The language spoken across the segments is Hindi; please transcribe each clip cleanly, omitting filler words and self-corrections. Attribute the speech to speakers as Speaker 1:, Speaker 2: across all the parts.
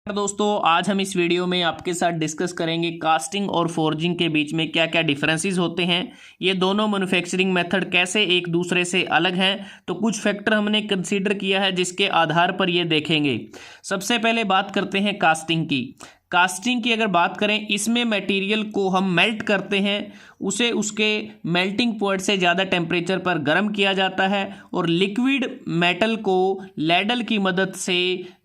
Speaker 1: दोस्तों, आज हम इस वीडियो में आपके साथ डिस्कस करेंगे कास्टिंग और फोर्जिंग के बीच में क्या क्या डिफरेंसेस होते हैं। ये दोनों मैन्युफैक्चरिंग मेथड कैसे एक दूसरे से अलग हैं, तो कुछ फैक्टर हमने कंसीडर किया है जिसके आधार पर ये देखेंगे। सबसे पहले बात करते हैं कास्टिंग की। कास्टिंग की अगर बात करें, इसमें मटेरियल को हम मेल्ट करते हैं, उसे उसके मेल्टिंग पॉइंट से ज़्यादा टेम्परेचर पर गर्म किया जाता है और लिक्विड मेटल को लैडल की मदद से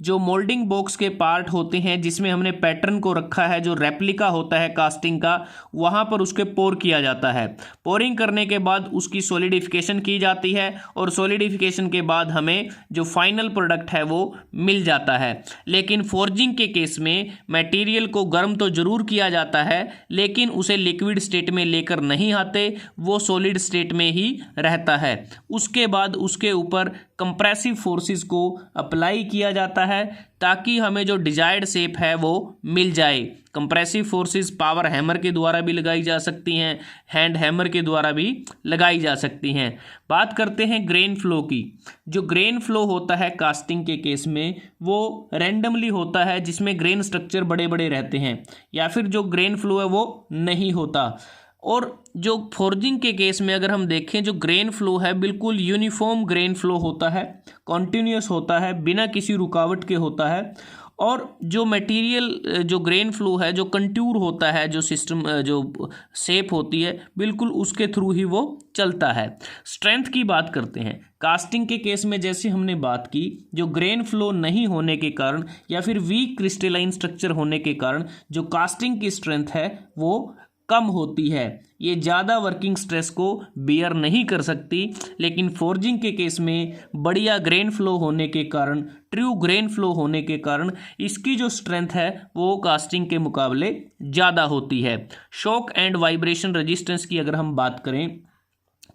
Speaker 1: जो मोल्डिंग बॉक्स के पार्ट होते हैं जिसमें हमने पैटर्न को रखा है, जो रेप्लिका होता है कास्टिंग का, वहाँ पर उसके पोर किया जाता है। पोरिंग करने के बाद उसकी सॉलिडिफिकेशन की जाती है और सॉलिडिफिकेशन के बाद हमें जो फाइनल प्रोडक्ट है वो मिल जाता है। लेकिन फोर्जिंग के केस में मटेरियल को गर्म तो जरूर किया जाता है, लेकिन उसे लिक्विड स्टेट में लेकर नहीं आते, वो सॉलिड स्टेट में ही रहता है। उसके बाद उसके ऊपर कंप्रेसिव फोर्सेस को अप्लाई किया जाता है ताकि हमें जो डिजायर्ड शेप है वो मिल जाए। कंप्रेसिव फोर्सेस पावर हैमर के द्वारा भी लगाई जा सकती हैं, हैंड हैमर के द्वारा भी लगाई जा सकती हैं। बात करते हैं ग्रेन फ्लो की। जो ग्रेन फ्लो होता है कास्टिंग के केस में वो रैंडमली होता है, जिसमें ग्रेन स्ट्रक्चर बड़े बड़े रहते हैं, या फिर जो ग्रेन फ्लो है वो नहीं होता। और जो फोर्जिंग के केस में अगर हम देखें, जो ग्रेन फ्लो है बिल्कुल यूनिफॉर्म ग्रेन फ्लो होता है, कॉन्टिन्यूस होता है, बिना किसी रुकावट के होता है। और जो मटेरियल जो ग्रेन फ्लो है, जो कंटूर होता है, जो सिस्टम जो शेप होती है, बिल्कुल उसके थ्रू ही वो चलता है। स्ट्रेंथ की बात करते हैं। कास्टिंग के केस में जैसे हमने बात की, जो ग्रेन फ्लो नहीं होने के कारण या फिर वीक क्रिस्टलाइन स्ट्रक्चर होने के कारण जो कास्टिंग की स्ट्रेंथ है वो कम होती है, ये ज़्यादा वर्किंग स्ट्रेस को बियर नहीं कर सकती। लेकिन फोर्जिंग के केस में बढ़िया ग्रेन फ्लो होने के कारण, ट्रू ग्रेन फ्लो होने के कारण इसकी जो स्ट्रेंथ है वो कास्टिंग के मुकाबले ज़्यादा होती है। शॉक एंड वाइब्रेशन रेजिस्टेंस की अगर हम बात करें,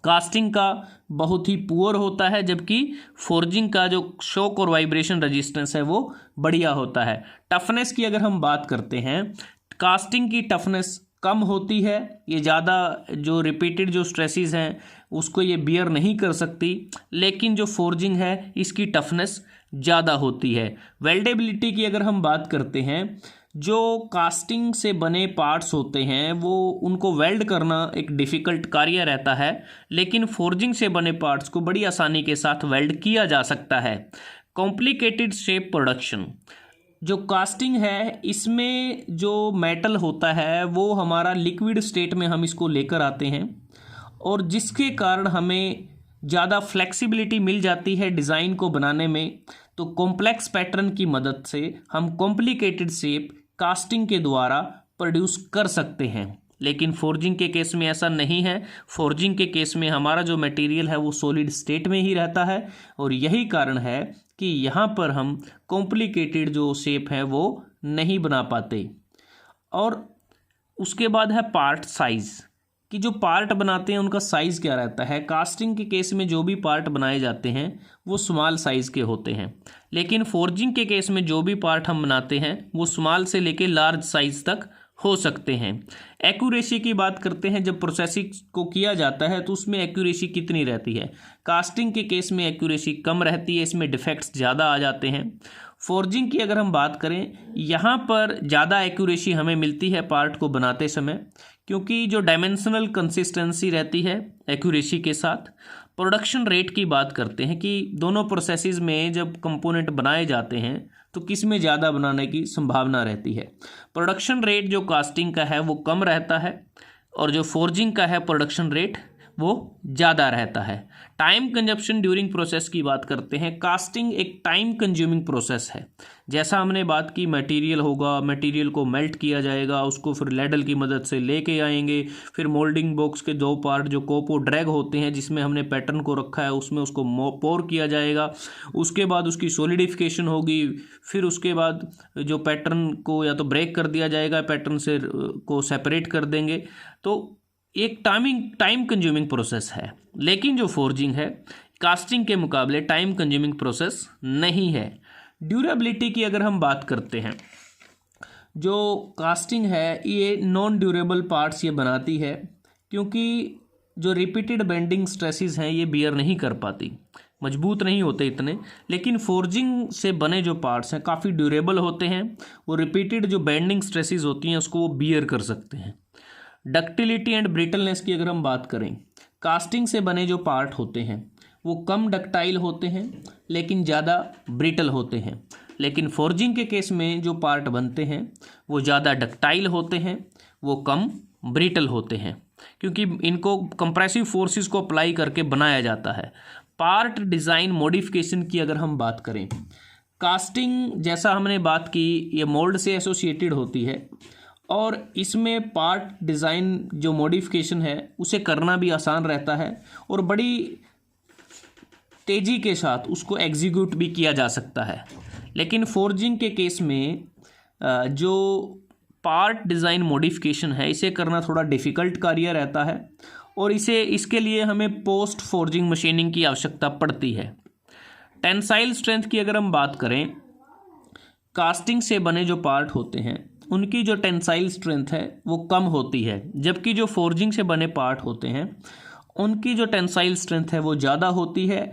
Speaker 1: कास्टिंग का बहुत ही पुअर होता है, जबकि फोर्जिंग का जो शॉक और वाइब्रेशन रेजिस्टेंस है वो बढ़िया होता है। टफनेस की अगर हम बात करते हैं, कास्टिंग की टफनेस कम होती है, ये ज़्यादा जो रिपीटेड जो स्ट्रेसेस हैं उसको ये बियर नहीं कर सकती। लेकिन जो फोर्जिंग है इसकी टफनेस ज़्यादा होती है। वेल्डेबिलिटी की अगर हम बात करते हैं, जो कास्टिंग से बने पार्ट्स होते हैं वो उनको वेल्ड करना एक डिफ़िकल्ट कार्य रहता है, लेकिन फोर्जिंग से बने पार्ट्स को बड़ी आसानी के साथ वेल्ड किया जा सकता है। कॉम्प्लिकेटेड शेप प्रोडक्शन, जो कास्टिंग है इसमें जो मेटल होता है वो हमारा लिक्विड स्टेट में हम इसको लेकर आते हैं, और जिसके कारण हमें ज़्यादा फ्लेक्सिबिलिटी मिल जाती है डिज़ाइन को बनाने में। तो कॉम्प्लेक्स पैटर्न की मदद से हम कॉम्प्लिकेटेड शेप कास्टिंग के द्वारा प्रोड्यूस कर सकते हैं। लेकिन फोर्जिंग के केस में ऐसा नहीं है। फोर्जिंग के केस में हमारा जो मटेरियल है वो सॉलिड स्टेट में ही रहता है, और यही कारण है कि यहाँ पर हम कॉम्प्लिकेटेड जो शेप है वो नहीं बना पाते। और उसके बाद है पार्ट साइज़, कि जो पार्ट बनाते हैं उनका साइज़ क्या रहता है। कास्टिंग के केस में जो भी पार्ट बनाए जाते हैं वो स्मॉल साइज़ के होते हैं, लेकिन फोर्जिंग के केस में जो भी पार्ट हम बनाते हैं वो स्मॉल से लेके लार्ज साइज़ तक हो सकते हैं। एक्यूरेसी की बात करते हैं, जब प्रोसेसिंग को किया जाता है तो उसमें एक्यूरेसी कितनी रहती है। कास्टिंग के केस में एक्यूरेसी कम रहती है, इसमें डिफेक्ट्स ज़्यादा आ जाते हैं। फोर्जिंग की अगर हम बात करें, यहाँ पर ज़्यादा एक्यूरेसी हमें मिलती है पार्ट को बनाते समय, क्योंकि जो डायमेंशनल कंसिस्टेंसी रहती है एक्यूरेसी के साथ। प्रोडक्शन रेट की बात करते हैं कि दोनों प्रोसेसेस में जब कंपोनेंट बनाए जाते हैं तो किस में ज़्यादा बनाने की संभावना रहती है। प्रोडक्शन रेट जो कास्टिंग का है वो कम रहता है, और जो फोर्जिंग का है प्रोडक्शन रेट वो ज़्यादा रहता है। टाइम कंजप्शन ड्यूरिंग प्रोसेस की बात करते हैं। कास्टिंग एक टाइम कंज्यूमिंग प्रोसेस है। जैसा हमने बात की, मटेरियल होगा, मटेरियल को मेल्ट किया जाएगा, उसको फिर लैडल की मदद से लेके आएंगे, फिर मोल्डिंग बॉक्स के दो पार्ट जो कोपो ड्रैग होते हैं जिसमें हमने पैटर्न को रखा है उसमें उसको पोर किया जाएगा। उसके बाद उसकी सॉलिडिफिकेशन होगी, फिर उसके बाद जो पैटर्न को या तो ब्रेक कर दिया जाएगा, पैटर्न से को सेपरेट कर देंगे। तो एक टाइम कंज्यूमिंग प्रोसेस है। लेकिन जो फोर्जिंग है कास्टिंग के मुकाबले टाइम कंज्यूमिंग प्रोसेस नहीं है। ड्यूरेबिलिटी की अगर हम बात करते हैं, जो कास्टिंग है ये नॉन ड्यूरेबल पार्ट्स ये बनाती है, क्योंकि जो रिपीटेड बेंडिंग स्ट्रेसेस हैं ये बियर नहीं कर पाती। मजबूत नहीं होते इतने, लेकिन फोर्जिंग से बने जो पार्ट्स हैं काफ़ी ड्यूरेबल होते हैं। वो रिपीटेड जो बेंडिंग स्ट्रेसेस होती हैं उसको वो बियर कर सकते हैं। डक्टिलिटी एंड ब्रिटलनेस की अगर हम बात करें, कास्टिंग से बने जो पार्ट होते हैं वो कम डक्टाइल होते हैं लेकिन ज़्यादा ब्रिटल होते हैं। लेकिन फोर्जिंग के केस में जो पार्ट बनते हैं वो ज़्यादा डक्टाइल होते हैं, वो कम ब्रिटल होते हैं, क्योंकि इनको कंप्रेसिव फोर्सेस को अप्लाई करके बनाया जाता है। पार्ट डिज़ाइन मॉडिफिकेशन की अगर हम बात करें, कास्टिंग जैसा हमने बात की ये मोल्ड से एसोसिएटेड होती है और इसमें पार्ट डिज़ाइन जो मॉडिफिकेशन है उसे करना भी आसान रहता है और बड़ी तेज़ी के साथ उसको एग्जीक्यूट भी किया जा सकता है। लेकिन फोर्जिंग के केस में जो पार्ट डिज़ाइन मॉडिफिकेशन है इसे करना थोड़ा डिफ़िकल्ट कार्य रहता है और इसके लिए हमें पोस्ट फोर्जिंग मशीनिंग की आवश्यकता पड़ती है। टेंसाइल स्ट्रेंथ की अगर हम बात करें, कास्टिंग से बने जो पार्ट होते हैं उनकी जो टेंसाइल स्ट्रेंथ है वो कम होती है, जबकि जो फोर्जिंग से बने पार्ट होते हैं उनकी जो टेंसाइल स्ट्रेंथ है वो ज़्यादा होती है।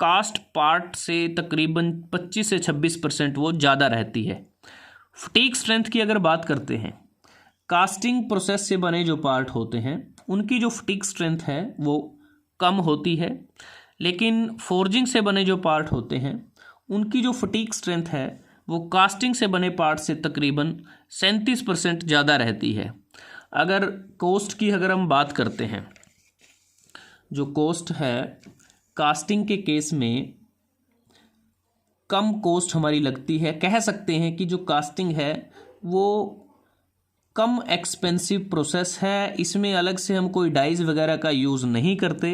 Speaker 1: कास्ट पार्ट से तकरीबन 25 से 26% वो ज़्यादा रहती है। फटीग स्ट्रेंथ की अगर बात करते हैं, कास्टिंग प्रोसेस से बने जो पार्ट होते हैं उनकी जो फटीग स्ट्रेंथ है वो कम होती है, लेकिन फोर्जिंग से बने जो पार्ट होते हैं उनकी जो फटीग स्ट्रेंथ है वो कास्टिंग से बने पार्ट से तकरीबन 37% ज़्यादा रहती है। अगर कॉस्ट की अगर हम बात करते हैं, जो कॉस्ट है कास्टिंग के केस में कम कॉस्ट हमारी लगती है। कह सकते हैं कि जो कास्टिंग है वो कम एक्सपेंसिव प्रोसेस है, इसमें अलग से हम कोई डाइज वगैरह का यूज़ नहीं करते।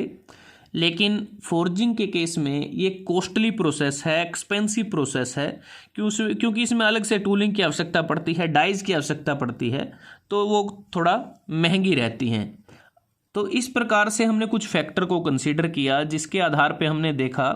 Speaker 1: लेकिन फोर्जिंग के केस में ये कॉस्टली प्रोसेस है, एक्सपेंसिव प्रोसेस है, क्योंकि इसमें अलग से टूलिंग की आवश्यकता पड़ती है, डाइज की आवश्यकता पड़ती है, तो वो थोड़ा महंगी रहती हैं। तो इस प्रकार से हमने कुछ फैक्टर को कंसीडर किया जिसके आधार पे हमने देखा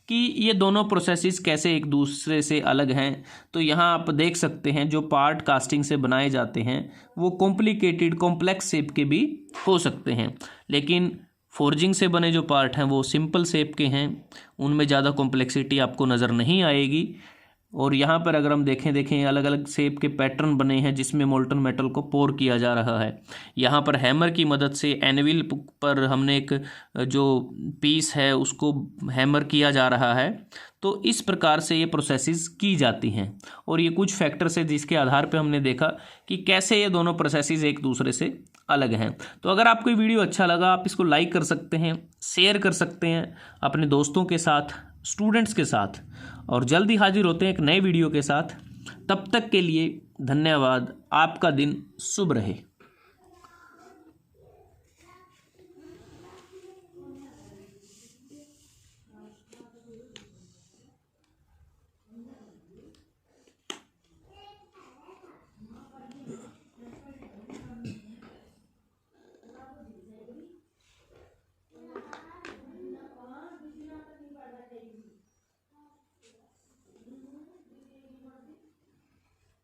Speaker 1: कि ये दोनों प्रोसेसेस कैसे एक दूसरे से अलग हैं। तो यहाँ आप देख सकते हैं जो पार्ट कास्टिंग से बनाए जाते हैं वो कॉम्प्लिकेटेड कॉम्प्लेक्स शेप के भी हो सकते हैं, लेकिन फोर्जिंग से बने जो पार्ट हैं वो सिंपल शेप के हैं, उनमें ज़्यादा कॉम्प्लेक्सिटी आपको नज़र नहीं आएगी। और यहाँ पर अगर हम देखें अलग अलग शेप के पैटर्न बने हैं जिसमें मोल्टन मेटल को पोर किया जा रहा है। यहाँ पर हैमर की मदद से एनविल पर हमने एक जो पीस है उसको हैमर किया जा रहा है। तो इस प्रकार से ये प्रोसेसेस की जाती हैं और ये कुछ फैक्टर्स है जिसके आधार पे हमने देखा कि कैसे ये दोनों प्रोसेसेस एक दूसरे से अलग हैं। तो अगर आपको ये वीडियो अच्छा लगा आप इसको लाइक कर सकते हैं, शेयर कर सकते हैं अपने दोस्तों के साथ, स्टूडेंट्स के साथ, और जल्दी हाजिर होते हैं एक नए वीडियो के साथ। तब तक के लिए धन्यवाद। आपका दिन शुभ रहे।